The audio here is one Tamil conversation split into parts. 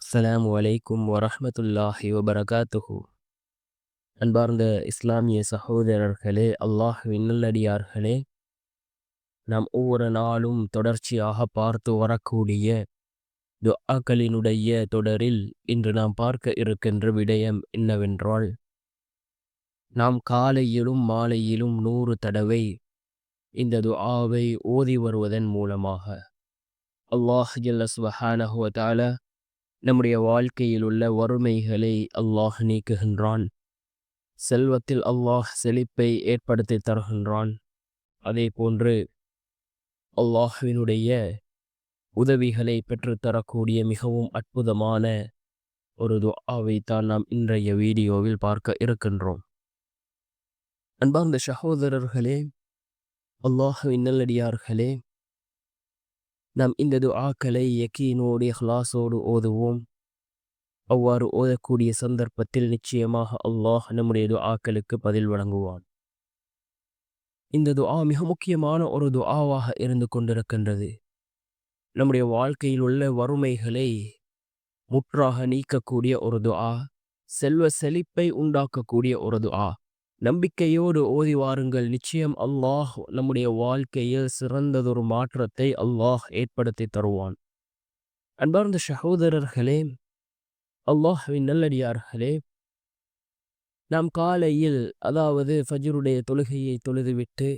அஸ்ஸலாமு அலைக்கும் வரஹ்மத்துல்லாஹி வபரகாத்துஹு. அன்பார்ந்த இஸ்லாமிய சகோதரர்களே, அல்லாஹ்வின் நல்லடியார்களே, நாம் ஒவ்வொரு நாளும் தொடர்ச்சியாக பார்த்து வரக்கூடிய துஆக்களினுடைய தொடரில் இன்று நாம் பார்க்க இருக்கின்ற விடயம் என்னவென்றால், நாம் காலையிலும் மாலையிலும் 100 தடவை இந்த துஆவை ஓதி வருவதன் மூலமாக அல்லாஹ் ஜல்ல சுப்ஹானஹு வ தஆலா நம்முடைய வாழ்க்கையில் உள்ள வறுமைகளை அல்லாஹ் நீக்குகின்றான். செல்வத்தில் அல்லாஹ் செழிப்பை ஏற்படுத்தி தருகின்றான். அதே போன்று அல்லாஹ்வினுடைய உதவிகளை பெற்றுத்தரக்கூடிய மிகவும் அற்புதமான ஒரு துஆவை தான் நாம் இன்றைய வீடியோவில் பார்க்க இருக்கின்றோம். அன்பார்ந்த சகோதரர்களே, அல்லாஹ்வின் நல்லடியார்களே, நாம் இந்த துஆக்களை யகீனோடு இஹ்லாஸோடு ஓதுவோம். அவ்வாறு ஓதக்கூடிய சந்தர்ப்பத்தில் நிச்சயமாக அல்லாஹ் நம்முடைய துஆக்களுக்கு பதில் வழங்குவான். இந்த துஆ மிக முக்கியமான ஒரு துஆவாக இருந்து கொண்டிருக்கின்றது. நம்முடைய வாழ்க்கையில் உள்ள வறுமைகளை முற்றாக நீக்கக்கூடிய ஒரு துஆ, செல்வ செழிப்பை உண்டாக்கக்கூடிய ஒரு துஆ. நம்பிக்கையோடு ஓதி வாருங்கள். நிச்சயம் அல்லாஹ் நம்முடைய வாழ்க்கையில் சிறந்ததொரு மாற்றத்தை அல்லாஹ் ஏற்படுத்தி தருவான். அன்பார்ந்த சகோதரர்களே, அல்லாஹ்வின் நல்லடியார்களே, நாம் காலையில் அதாவது ஃபஜ்ருடைய தொழுகையை தொழுதுவிட்டு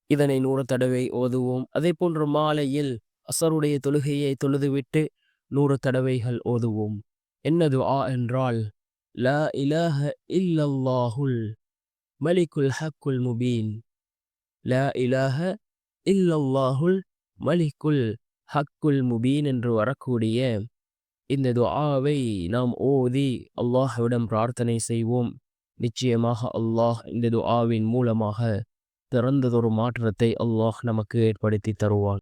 இதனை 100 தடவை ஓதுவோம். அதே போன்று மாலையில் அஸருடைய தொழுகையை தொழுதுவிட்டு 100 தடவைகள் ஓதுவோம். என்ன துஆ என்றால், லா இலாஹ இல்லல்லாஹுல் மலிக்குல் ஹக்குல் முபீன், லா இலாஹ இல்லல்லாஹுல் மலிக்குல் ஹக்குல் முபீன் என்று வரக்கூடிய இந்த துஆவை நாம் ஓதி அல்லாஹ்விடம் பிரார்த்தனை செய்வோம். நிச்சயமாக அல்லாஹ் இந்த துஆவின் மூலமாக சிறந்ததொரு மாற்றத்தை அல்லாஹ் நமக்கு ஏற்படுத்தி தருவான்.